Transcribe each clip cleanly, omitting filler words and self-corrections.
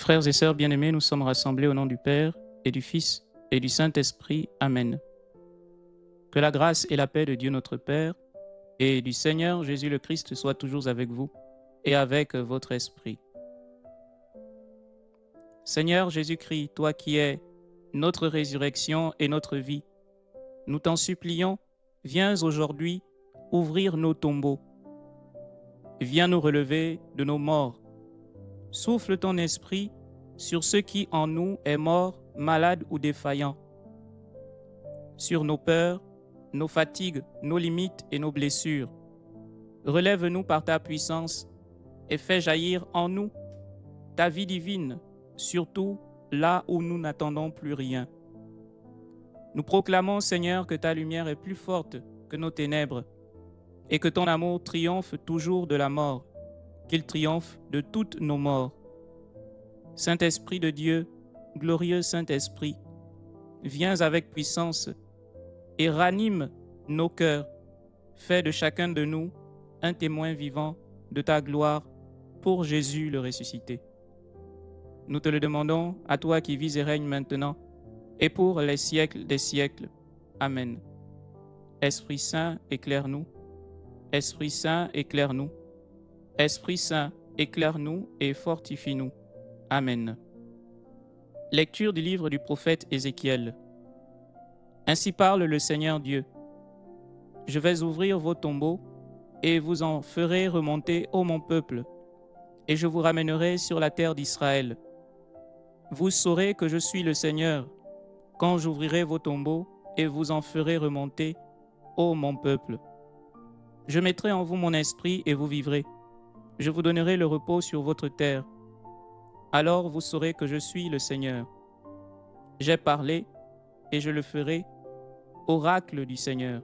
Frères et sœurs bien-aimés, nous sommes rassemblés au nom du Père et du Fils et du Saint-Esprit. Amen. Que la grâce et la paix de Dieu notre Père et du Seigneur Jésus le Christ soient toujours avec vous et avec votre esprit. Seigneur Jésus-Christ, toi qui es notre résurrection et notre vie, nous t'en supplions, viens aujourd'hui ouvrir nos tombeaux. Viens nous relever de nos morts. Souffle ton esprit sur ce qui en nous est mort, malade ou défaillant, sur nos peurs, nos fatigues, nos limites et nos blessures. Relève-nous par ta puissance et fais jaillir en nous ta vie divine, surtout là où nous n'attendons plus rien. Nous proclamons, Seigneur, que ta lumière est plus forte que nos ténèbres et que ton amour triomphe toujours de la mort, qu'il triomphe de toutes nos morts. Saint-Esprit de Dieu, glorieux Saint-Esprit, viens avec puissance et ranime nos cœurs. Fais de chacun de nous un témoin vivant de ta gloire pour Jésus le ressuscité. Nous te le demandons à toi qui vis et règnes maintenant et pour les siècles des siècles. Amen. Esprit Saint, éclaire-nous. Esprit Saint, éclaire-nous. Esprit Saint, éclaire-nous et fortifie-nous. Amen. Lecture du livre du prophète Ézéchiel. Ainsi parle le Seigneur Dieu. Je vais ouvrir vos tombeaux et vous en ferai remonter, ô mon peuple, et je vous ramènerai sur la terre d'Israël. Vous saurez que je suis le Seigneur, quand j'ouvrirai vos tombeaux et vous en ferai remonter, ô mon peuple. Je mettrai en vous mon esprit et vous vivrez. Je vous donnerai le repos sur votre terre. Alors vous saurez que je suis le Seigneur. J'ai parlé et je le ferai, oracle du Seigneur.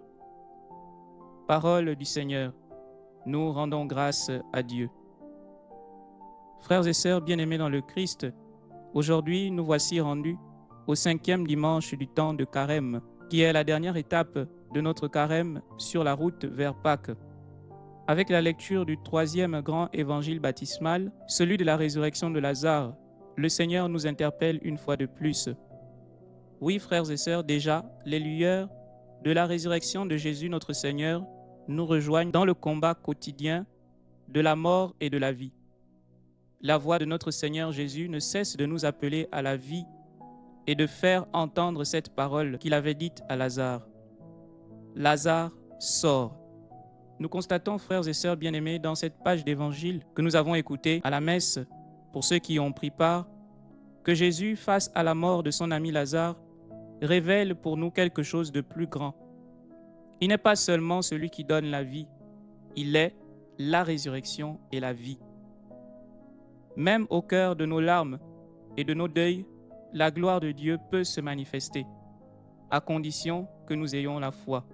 Parole du Seigneur, nous rendons grâce à Dieu. Frères et sœurs bien-aimés dans le Christ, aujourd'hui nous voici rendus au 5e dimanche du temps de Carême, qui est la dernière étape de notre Carême sur la route vers Pâques. Avec la lecture du 3e grand évangile baptismal, celui de la résurrection de Lazare, le Seigneur nous interpelle une fois de plus. Oui, frères et sœurs, déjà, les lueurs de la résurrection de Jésus notre Seigneur nous rejoignent dans le combat quotidien de la mort et de la vie. La voix de notre Seigneur Jésus ne cesse de nous appeler à la vie et de faire entendre cette parole qu'il avait dite à Lazare. Lazare, sors. Nous constatons, frères et sœurs bien-aimés, dans cette page d'évangile que nous avons écoutée à la messe, pour ceux qui y ont pris part, que Jésus, face à la mort de son ami Lazare, révèle pour nous quelque chose de plus grand. Il n'est pas seulement celui qui donne la vie, il est la résurrection et la vie. Même au cœur de nos larmes et de nos deuils, la gloire de Dieu peut se manifester, à condition que nous ayons la foi.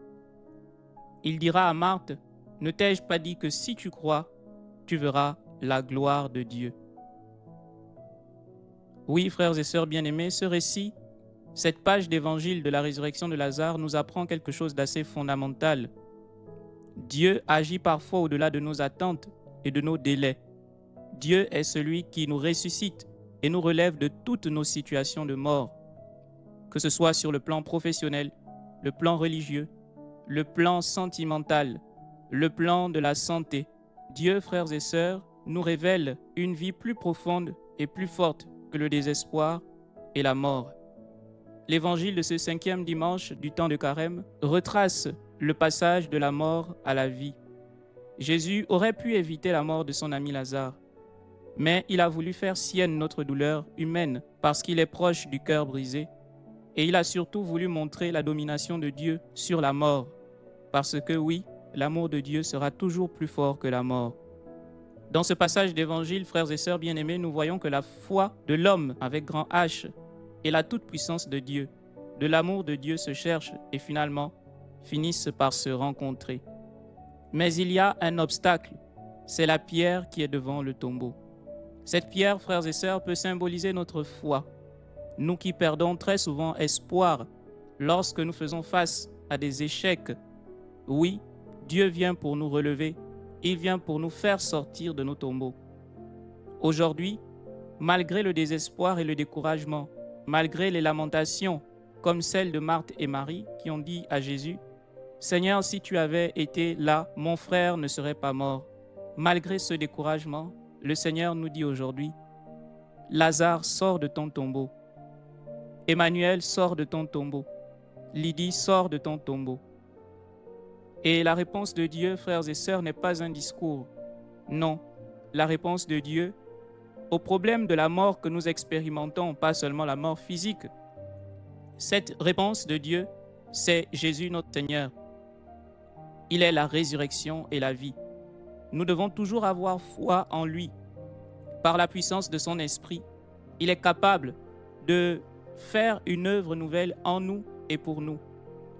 Il dira à Marthe, « Ne t'ai-je pas dit que si tu crois, tu verras la gloire de Dieu ?» Oui, frères et sœurs bien-aimés, ce récit, cette page d'évangile de la résurrection de Lazare nous apprend quelque chose d'assez fondamental. Dieu agit parfois au-delà de nos attentes et de nos délais. Dieu est celui qui nous ressuscite et nous relève de toutes nos situations de mort, que ce soit sur le plan professionnel, le plan religieux, le plan sentimental, le plan de la santé. Dieu, frères et sœurs, nous révèle une vie plus profonde et plus forte que le désespoir et la mort. L'évangile de ce 5e dimanche du temps de Carême retrace le passage de la mort à la vie. Jésus aurait pu éviter la mort de son ami Lazare, mais il a voulu faire sienne notre douleur humaine parce qu'il est proche du cœur brisé, et il a surtout voulu montrer la domination de Dieu sur la mort, parce que oui, l'amour de Dieu sera toujours plus fort que la mort. Dans ce passage d'évangile, frères et sœurs bien-aimés, nous voyons que la foi de l'homme avec grand H et la toute-puissance de Dieu, de l'amour de Dieu se cherchent et finalement finissent par se rencontrer. Mais il y a un obstacle, c'est la pierre qui est devant le tombeau. Cette pierre, frères et sœurs, peut symboliser notre foi. Nous qui perdons très souvent espoir lorsque nous faisons face à des échecs. Oui, Dieu vient pour nous relever, il vient pour nous faire sortir de nos tombeaux. Aujourd'hui, malgré le désespoir et le découragement, malgré les lamentations, comme celles de Marthe et Marie qui ont dit à Jésus, « Seigneur, si tu avais été là, mon frère ne serait pas mort. » Malgré ce découragement, le Seigneur nous dit aujourd'hui, « Lazare, sort de ton tombeau. Emmanuel, sort de ton tombeau. Lydie, sort de ton tombeau. » Et la réponse de Dieu, frères et sœurs, n'est pas un discours. Non, la réponse de Dieu au problème de la mort que nous expérimentons, pas seulement la mort physique, cette réponse de Dieu, c'est Jésus notre Seigneur. Il est la résurrection et la vie. Nous devons toujours avoir foi en lui. Par la puissance de son esprit, il est capable de faire une œuvre nouvelle en nous et pour nous.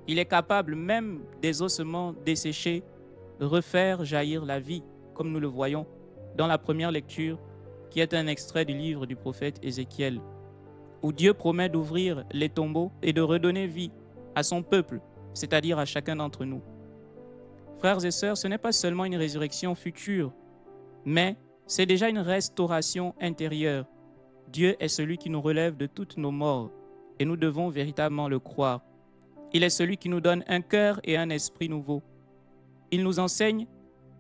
Il est capable même des ossements desséchés, refaire jaillir la vie, comme nous le voyons dans la première lecture, qui est un extrait du livre du prophète Ézéchiel, où Dieu promet d'ouvrir les tombeaux et de redonner vie à son peuple, c'est-à-dire à chacun d'entre nous. Frères et sœurs, ce n'est pas seulement une résurrection future, mais c'est déjà une restauration intérieure. Dieu est celui qui nous relève de toutes nos morts et nous devons véritablement le croire. Il est celui qui nous donne un cœur et un esprit nouveau. Il nous enseigne,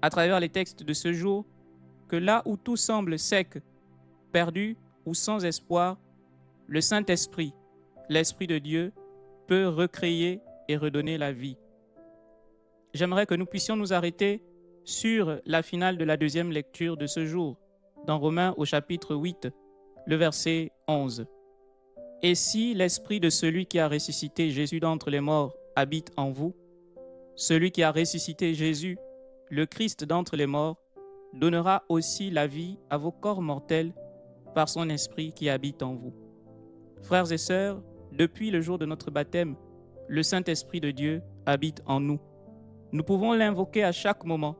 à travers les textes de ce jour, que là où tout semble sec, perdu ou sans espoir, le Saint-Esprit, l'Esprit de Dieu, peut recréer et redonner la vie. J'aimerais que nous puissions nous arrêter sur la finale de la deuxième lecture de ce jour, dans Romains au chapitre 8, le verset 11. « Et si l'Esprit de celui qui a ressuscité Jésus d'entre les morts habite en vous, celui qui a ressuscité Jésus, le Christ d'entre les morts, donnera aussi la vie à vos corps mortels par son Esprit qui habite en vous. » Frères et sœurs, depuis le jour de notre baptême, le Saint-Esprit de Dieu habite en nous. Nous pouvons l'invoquer à chaque moment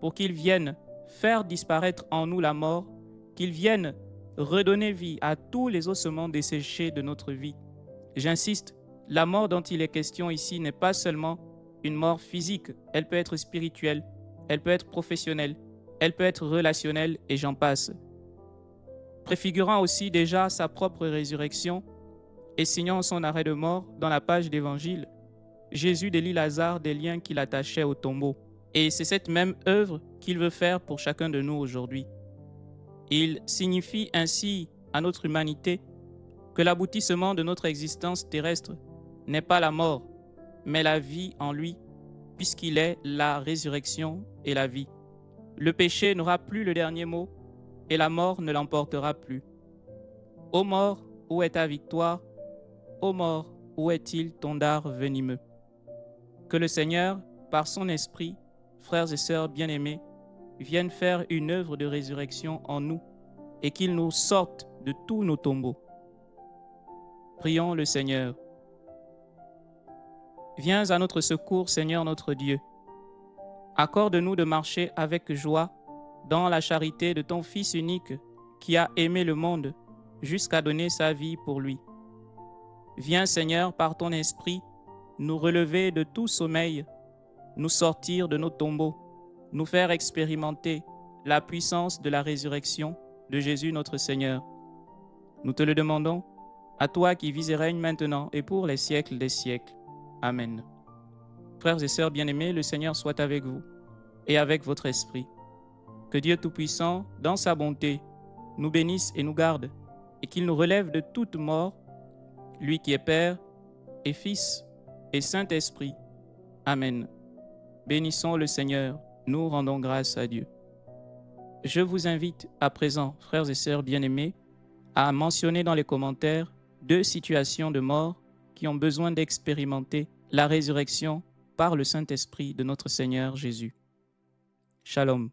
pour qu'il vienne faire disparaître en nous la mort, qu'il vienne redonner vie à tous les ossements desséchés de notre vie. J'insiste, la mort dont il est question ici n'est pas seulement une mort physique, elle peut être spirituelle, elle peut être professionnelle, elle peut être relationnelle et j'en passe. Préfigurant aussi déjà sa propre résurrection et signant son arrêt de mort dans la page d'Évangile, Jésus délie Lazare des liens qui l'attachaient au tombeau. Et c'est cette même œuvre qu'il veut faire pour chacun de nous aujourd'hui. Il signifie ainsi à notre humanité que l'aboutissement de notre existence terrestre n'est pas la mort, mais la vie en lui, puisqu'il est la résurrection et la vie. Le péché n'aura plus le dernier mot et la mort ne l'emportera plus. Ô mort, où est ta victoire? Ô mort, où est-il ton dard venimeux? Que le Seigneur, par son esprit, frères et sœurs bien-aimés, vienne faire une œuvre de résurrection en nous et qu'il nous sorte de tous nos tombeaux. Prions le Seigneur. Viens à notre secours, Seigneur notre Dieu. Accorde-nous de marcher avec joie dans la charité de ton Fils unique qui a aimé le monde jusqu'à donner sa vie pour lui. Viens, Seigneur, par ton esprit, nous relever de tout sommeil, nous sortir de nos tombeaux, nous faire expérimenter la puissance de la résurrection de Jésus notre Seigneur. Nous te le demandons, à toi qui vis et règnes maintenant et pour les siècles des siècles. Amen. Frères et sœurs bien-aimés, le Seigneur soit avec vous et avec votre esprit. Que Dieu Tout-Puissant, dans sa bonté, nous bénisse et nous garde, et qu'il nous relève de toute mort, lui qui est Père et Fils et Saint-Esprit. Amen. Bénissons le Seigneur, nous rendons grâce à Dieu. Je vous invite à présent, frères et sœurs bien-aimés, à mentionner dans les commentaires 2 situations de mort qui ont besoin d'expérimenter la résurrection par le Saint-Esprit de notre Seigneur Jésus. Shalom.